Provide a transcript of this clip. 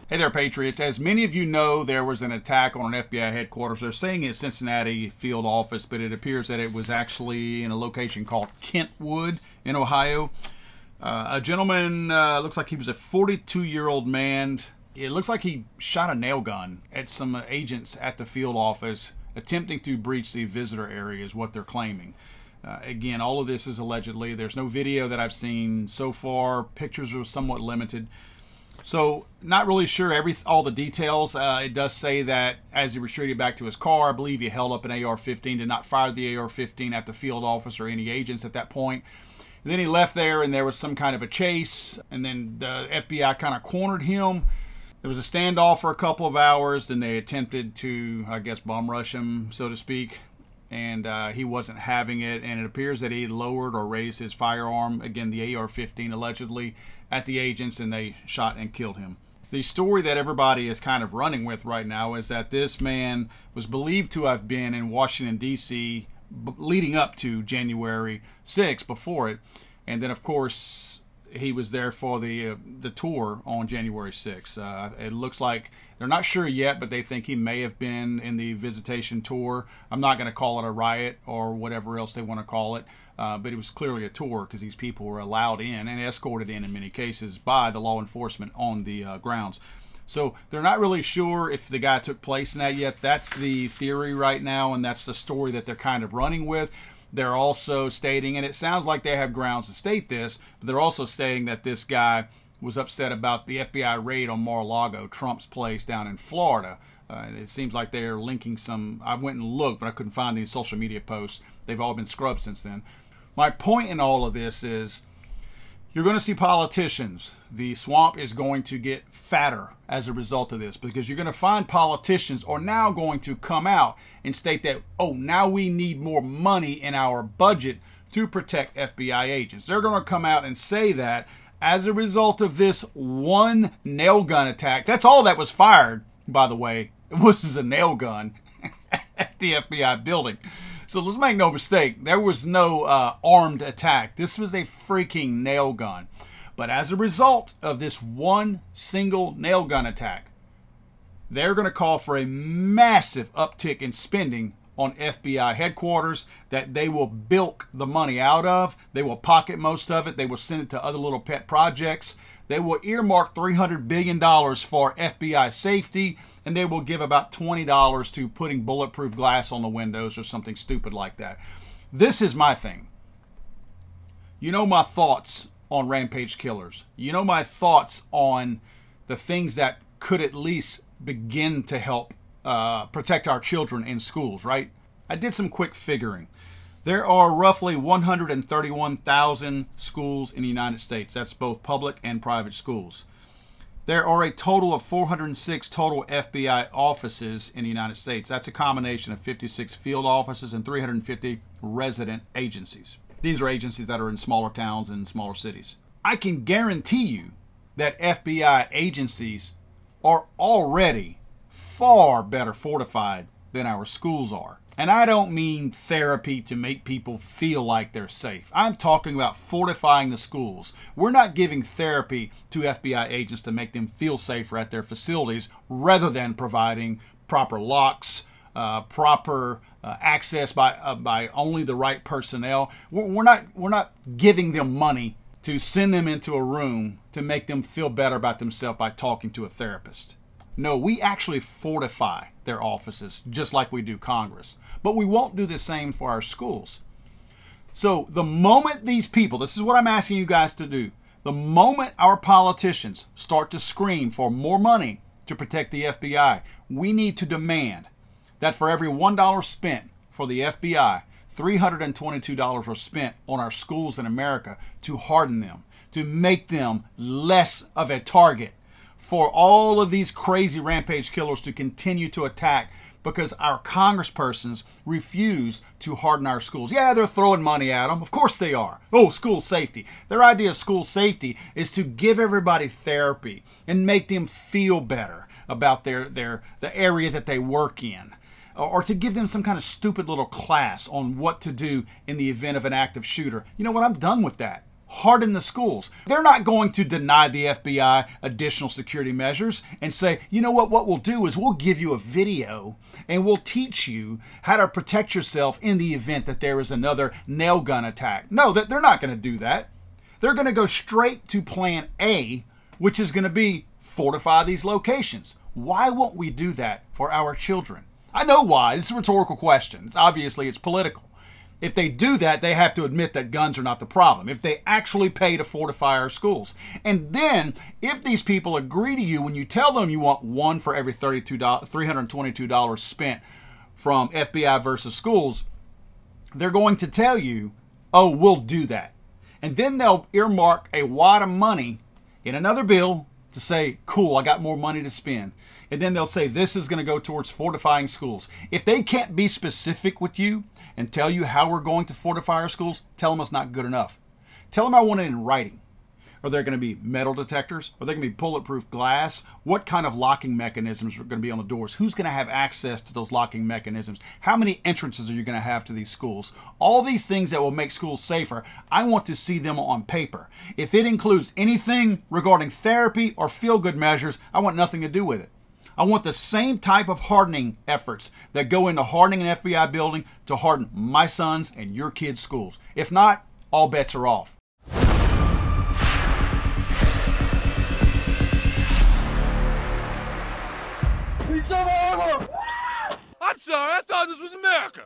Hey there, Patriots. As many of you know, there was an attack on an FBI headquarters. They're saying it's Cincinnati field office, but it appears that it was actually in a location called Kentwood in Ohio. A gentleman, looks like he was a 42-year-old man. It looks like he shot a nail gun at some agents at the field office, attempting to breach the visitor area is what they're claiming. Again, all of this is allegedly. There's no video that I've seen so far. Pictures are somewhat limited. So, not really sure all the details. It does say that as he retreated back to his car, I believe he held up an AR-15, did not fire the AR-15 at the field office or any agents at that point. And then he left there and there was some kind of a chase, and then the FBI kind of cornered him. There was a standoff for a couple of hours, then they attempted to, I guess, bum rush him, so to speak. And he wasn't having it, and it appears that he lowered or raised his firearm, again the AR-15 allegedly, at the agents, and they shot and killed him. The story that everybody is kind of running with right now is that this man was believed to have been in Washington, D.C. leading up to January 6th, before it, and then of course he was there for the tour on January 6th. It looks like they're not sure yet, but they think he may have been in the visitation tour. I'm not going to call it a riot or whatever else they want to call it, but it was clearly a tour because these people were allowed in and escorted in many cases by the law enforcement on the grounds. So they're not really sure if the guy took place in that yet. That's the theory right now, and that's the story that they're kind of running with. They're also stating, and it sounds like they have grounds to state this, but they're also stating that this guy was upset about the FBI raid on Mar-a-Lago, Trump's place down in Florida. It seems like they're linking some. I went and looked, but I couldn't find any social media posts. They've all been scrubbed since then. My point in all of this is you're going to see politicians. The swamp is going to get fatter as a result of this, because you're going to find politicians are now going to come out and state that, oh, now we need more money in our budget to protect FBI agents. They're going to come out and say that as a result of this one nail gun attack. That's all that was fired, by the way. It was a nail gun at the FBI building. So let's make no mistake, there was no armed attack. This was a freaking nail gun. But as a result of this one single nail gun attack, they're going to call for a massive uptick in spending on FBI headquarters that they will bilk the money out of. They will pocket most of it. They will send it to other little pet projects. They will earmark $300 billion for FBI safety, and they will give about $20 to putting bulletproof glass on the windows or something stupid like that. This is my thing. You know my thoughts on rampage killers. You know my thoughts on the things that could at least begin to help protect our children in schools, right? I did some quick figuring. There are roughly 131,000 schools in the United States. That's both public and private schools. There are a total of 406 total FBI offices in the United States. That's a combination of 56 field offices and 350 resident agencies. These are agencies that are in smaller towns and smaller cities. I can guarantee you that FBI agencies are already far better fortified than our schools are. And I don't mean therapy to make people feel like they're safe. I'm talking about fortifying the schools. We're not giving therapy to FBI agents to make them feel safer at their facilities, rather than providing proper locks, proper access by only the right personnel. We're not giving them money to send them into a room to make them feel better about themselves by talking to a therapist. No, we actually fortify their offices just like we do Congress. But we won't do the same for our schools. So the moment these people, this is what I'm asking you guys to do, the moment our politicians start to scream for more money to protect the FBI, we need to demand that for every $1 spent for the FBI, $322 are spent on our schools in America to harden them, to make them less of a target for all of these crazy rampage killers to continue to attack, because our congresspersons refuse to harden our schools. Yeah, they're throwing money at them. Of course they are. Oh, school safety. Their idea of school safety is to give everybody therapy and make them feel better about the area that they work in, or to give them some kind of stupid little class on what to do in the event of an active shooter. You know what? I'm done with that. harden the schools. They're not going to deny the FBI additional security measures and say, you know what we'll do is we'll give you a video and we'll teach you how to protect yourself in the event that there is another nail gun attack. No, they're not going to do that. They're going to go straight to plan A, which is going to be fortify these locations. Why won't we do that for our children? I know why. This is a rhetorical question. Obviously, it's political. If they do that, they have to admit that guns are not the problem. If they actually pay to fortify our schools. And then, if these people agree to you when you tell them you want one for every $322 spent from FBI versus schools, they're going to tell you, oh, we'll do that. And then they'll earmark a wad of money in another bill to say, cool, I got more money to spend. And then they'll say this is going to go towards fortifying schools. If they can't be specific with you and tell you how we're going to fortify our schools, tell them it's not good enough. Tell them I want it in writing. Are there going to be metal detectors? Are there going to be bulletproof glass? What kind of locking mechanisms are going to be on the doors? Who's going to have access to those locking mechanisms? How many entrances are you going to have to these schools? All these things that will make schools safer, I want to see them on paper. If it includes anything regarding therapy or feel-good measures, I want nothing to do with it. I want the same type of hardening efforts that go into hardening an FBI building to harden my son's and your kids' schools. If not, all bets are off. I'm sorry, I thought this was America.